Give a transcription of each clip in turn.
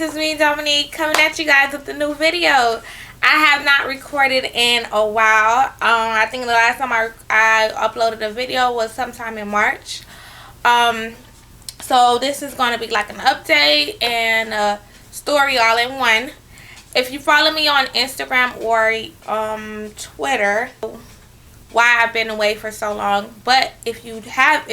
is me, Dominique, coming at you guys with a new video. I have not recorded in a while. I think the last time I uploaded a video was sometime in March. So this is going to be like an update and a story all in one. If you follow me on Instagram or Twitter, why I've been away for so long. But if you don't have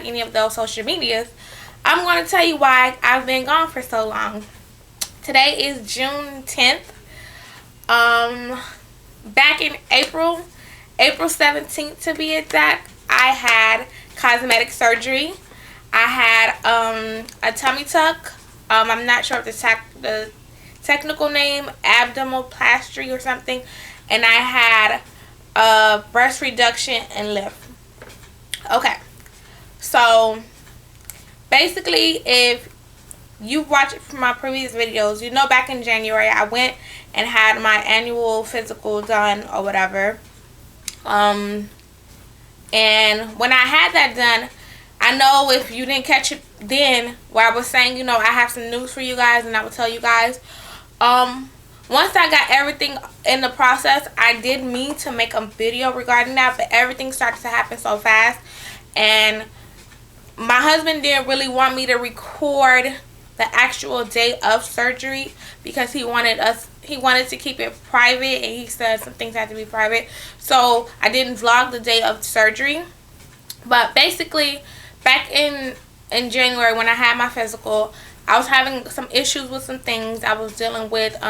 any of those social medias, I'm going to tell you why I've been gone for so long. Today is June 10th. Back in April 17th to be exact, I had cosmetic surgery. I had a tummy tuck. I'm not sure if the technical name, abdominoplasty or something. And I had a breast reduction and lift. Okay, so basically, if you watched from my previous videos, you know back in January I went and had my annual physical done or whatever. And when I had that done, I know if you didn't catch it then, where I was saying, you know, I have some news for you guys and I will tell you guys. Once I got everything in the process, I did mean to make a video regarding that, but everything started to happen so fast. And my husband didn't really want me to record the actual day of surgery because he wanted to keep it private, and he said some things had to be private. So I didn't vlog the day of surgery. But basically, back in January when I had my physical, I was having some issues with some things. I was dealing with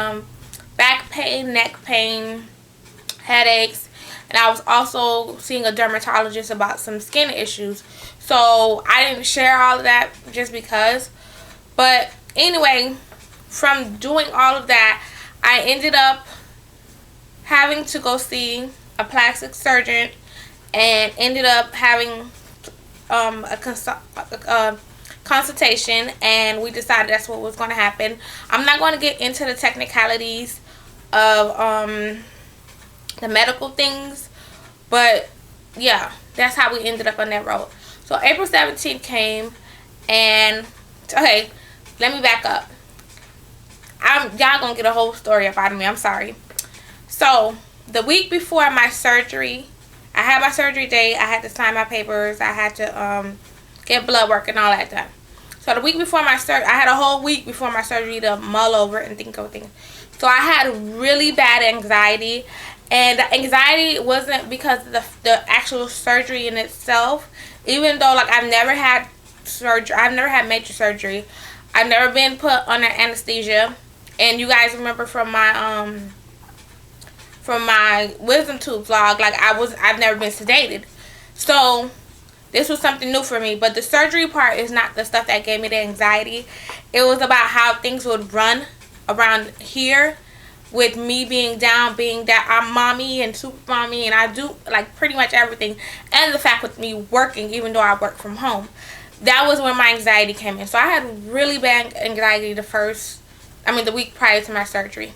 back pain, neck pain, headaches, and I was also seeing a dermatologist about some skin issues. So I didn't share all of that just because. But anyway, from doing all of that, I ended up having to go see a plastic surgeon and ended up having a consultation, and we decided that's what was going to happen. I'm not going to get into the technicalities of the medical things, but yeah, that's how we ended up on that road. So April 17th came, and okay, let me back up. Y'all gonna get a whole story up out of me. I'm sorry. So the week before my surgery, I had my surgery date. I had to sign my papers. I had to get blood work and all that done. So the week before my surgery, I had a whole week before my surgery to mull over and think of things. So I had really bad anxiety, and the anxiety wasn't because of the actual surgery in itself. Even though, like, I've never had surgery, I've never had major surgery. I've never been put under anesthesia, and you guys remember from my wisdom tooth vlog, like I've never been sedated. So this was something new for me. But the surgery part is not the stuff that gave me the anxiety. It was about how things would run around here with me being down, I'm mommy and super mommy, and I do like pretty much everything. And the fact with me working, even though I work from home, that was when my anxiety came in. So I had really bad anxiety the week prior to my surgery.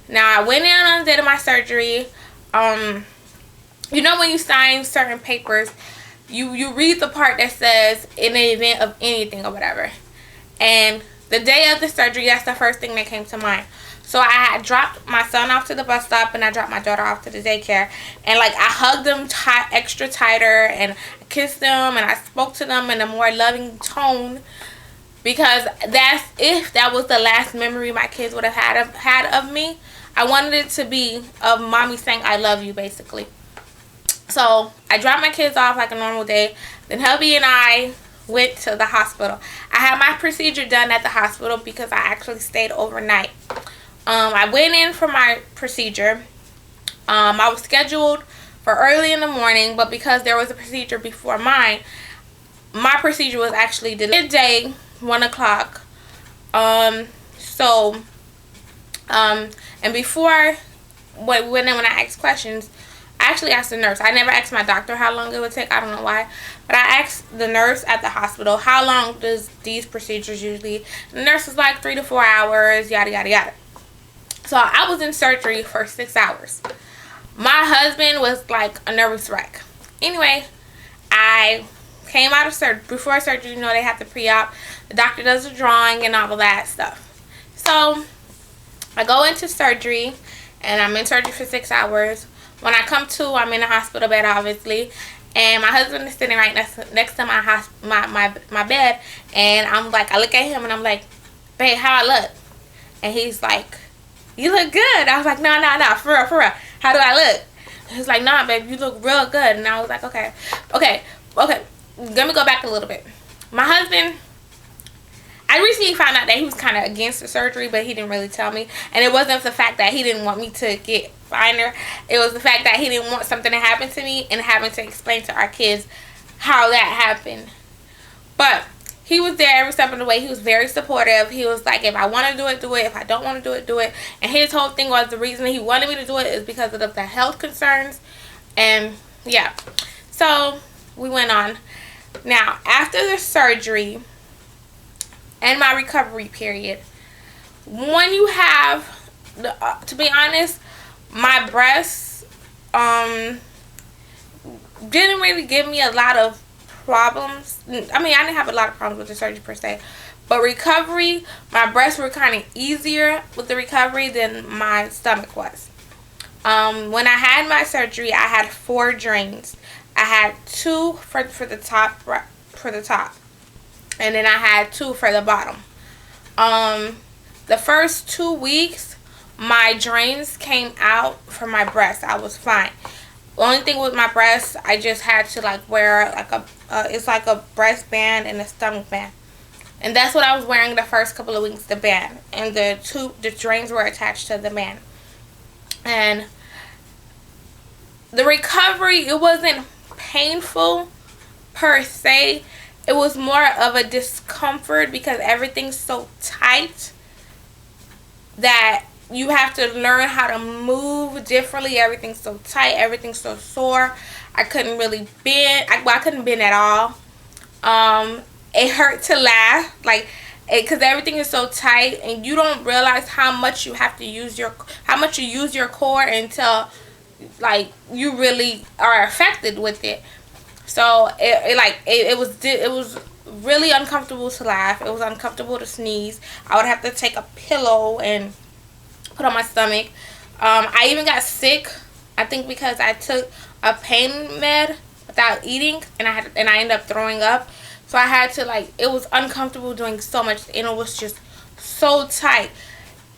Now I went in on the day of my surgery. You know when you sign certain papers, you read the part that says in the event of anything or whatever. And the day of the surgery, that's the first thing that came to mind. So I had dropped my son off to the bus stop, and I dropped my daughter off to the daycare. And like I hugged them extra tighter, and I kissed them, and I spoke to them in a more loving tone, because if that was the last memory my kids would have had of me. I wanted it to be of mommy saying I love you, basically. So I dropped my kids off like a normal day. Then hubby and I went to the hospital. I had my procedure done at the hospital because I actually stayed overnight. I went in for my procedure. I was scheduled for early in the morning, but because there was a procedure before mine, my procedure was actually delayed midday, 1 o'clock. And before when I asked questions, I actually asked the nurse. I never asked my doctor how long it would take. I don't know why. But I asked the nurse at the hospital, how long does these procedures usually? The nurse was like 3 to 4 hours, yada, yada, yada. So I was in surgery for 6 hours. My husband was like a nervous wreck. Anyway, I came out of surgery. Before surgery, you know, they have to pre-op. The doctor does the drawing and all of that stuff. So I go into surgery, and I'm in surgery for 6 hours. When I come to, I'm in the hospital bed, obviously, and my husband is sitting right next to my bed, and I'm like, I look at him, and I'm like, babe, how I look? And he's like, you look good. I was like, no, for real. How do I look? He's like, nah, babe, you look real good. And I was like, okay. Let me go back a little bit. My husband, I recently found out that he was kind of against the surgery, but he didn't really tell me. And it wasn't the fact that he didn't want me to get finer. It was the fact that he didn't want something to happen to me and having to explain to our kids how that happened. But he was there every step of the way. He was very supportive. He was like, if I want to do it, do it. If I don't want to do it, do it. And his whole thing was the reason he wanted me to do it is because of the health concerns. And yeah. So we went on. Now, after the surgery and my recovery period, when you have, to be honest, my breasts didn't really give me a lot of problems. I mean, I didn't have a lot of problems with the surgery per se, but recovery, my breasts were kind of easier with the recovery than my stomach was. When I had my surgery, I had 4 drains. I had 2 for the top, and then I had 2 for the bottom. The first 2 weeks, my drains came out from my breast. I was fine. The only thing with my breasts, I just had to like wear like it's like a breast band and a stomach band, and that's what I was wearing the first couple of weeks, the band, and the drains were attached to the band. And the recovery, it wasn't painful per se. It was more of a discomfort because everything's so tight that you have to learn how to move differently. Everything's so tight. Everything's so sore. I couldn't really bend. I couldn't bend at all. It hurt to laugh, like, because everything is so tight, and you don't realize how much you have to use your core until like you really are affected with it. So it was really uncomfortable to laugh. It was uncomfortable to sneeze. I would have to take a pillow and put on my stomach. I even got sick, I think, because I took a pain med without eating, and I ended up throwing up. So I had to, like, it was uncomfortable doing so much, and it was just so tight.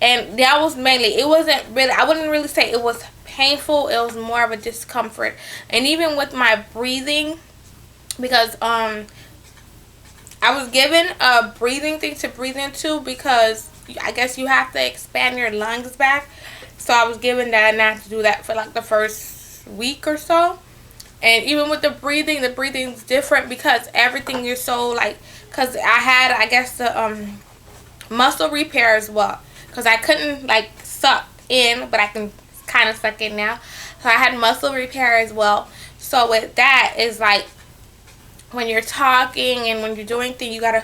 And that was mainly, it wasn't really, I wouldn't really say it was painful. It was more of a discomfort. And even with my breathing, because I was given a breathing thing to breathe into, because I guess you have to expand your lungs back. So I was given that, and I had to do that for like the first week or so. And even with the breathing's different because everything is so, like, because I had, I guess, the muscle repair as well, because I couldn't like suck in, but I can kind of suck in now. So I had muscle repair as well. So with that, is like when you're talking and when you're doing things, you gotta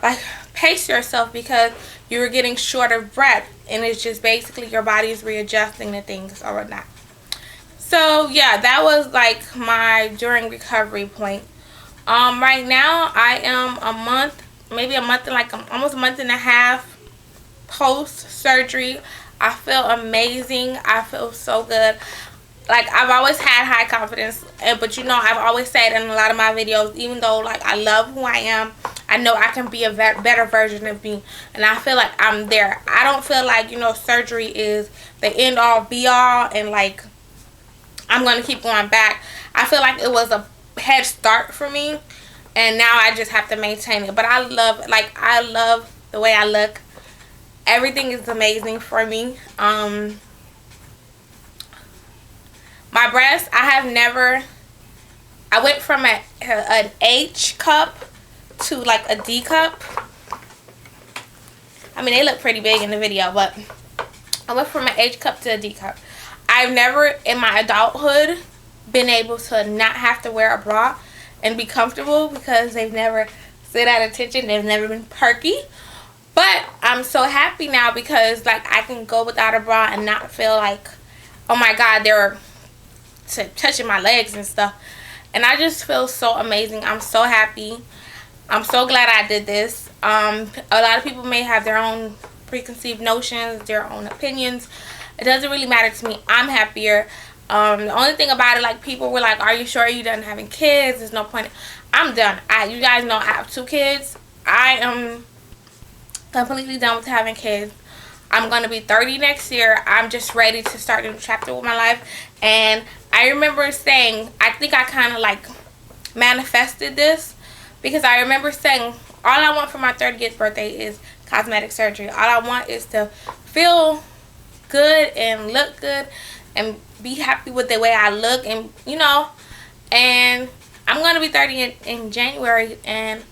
like pace yourself because you're getting short of breath, and it's just basically your body's readjusting to things or whatnot. So yeah, that was like my during recovery point. Right now I am a month, maybe a month and like almost a month and a half post surgery. I feel amazing. I feel so good. Like, I've always had high confidence, but you know, I've always said in a lot of my videos, even though like I love who I am, I know I can be a better version of me, and I feel like I'm there. I don't feel like, you know, surgery is the end all be all and like I'm gonna keep going back. I feel like it was a head start for me, and now I just have to maintain it. But I love the way I look. Everything is amazing for me. My breasts, I went from an H cup to like a D cup. I mean, they look pretty big in the video, but I went from an H cup to a D cup. I've never in my adulthood been able to not have to wear a bra and be comfortable, because they've never stood at attention. They've never been perky. But I'm so happy now because like I can go without a bra and not feel like, oh my god, they're touching my legs and stuff. and I just feel so amazing. I'm so happy. I'm so glad I did this. A lot of people may have their own preconceived notions, their own opinions. It doesn't really matter to me. I'm happier. The only thing about it, like, people were like, are you sure you done having kids? There's no point. I'm done. You guys know I have 2 kids. I am completely done with having kids. I'm going to be 30 next year. I'm just ready to start a new chapter with my life. And I remember saying, I think I kind of like manifested this, because I remember saying, all I want for my 30th birthday is cosmetic surgery. All I want is to feel good and look good and be happy with the way I look, and you know, and I'm going to be 30 in January, and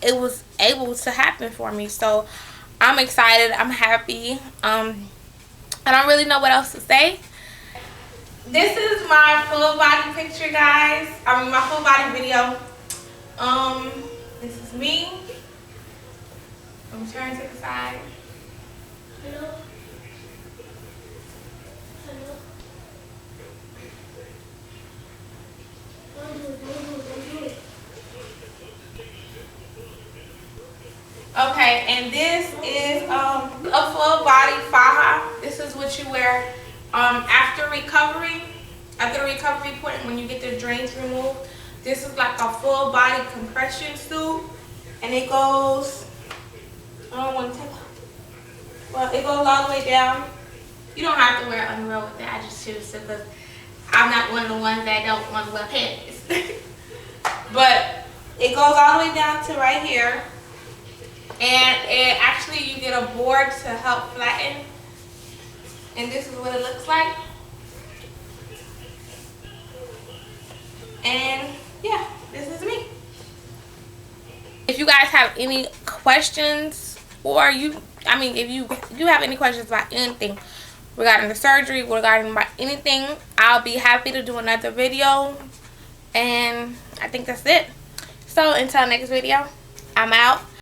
it was able to happen for me. So I'm excited. I'm happy. I don't really know what else to say. This is my full body picture, guys. I mean, my full body video. This is me. I'm turning to the side. Hello. Hello. Okay, and this is a full body faja. This is what you wear after recovery. After the recovery point, when you get the drains removed, this is like a full body compression suit, and it goes, I don't want to take, well, it goes all the way down. You don't have to wear underwear with that. I just choose to, because I'm not one of the ones that don't want to wear pants. But it goes all the way down to right here, and it actually, you get a board to help flatten, and this is what it looks like. And yeah, this is me. If you guys have any questions, or if you have any questions about anything regarding the surgery, regarding about anything, I'll be happy to do another video. And I think that's it. So until next video, I'm out.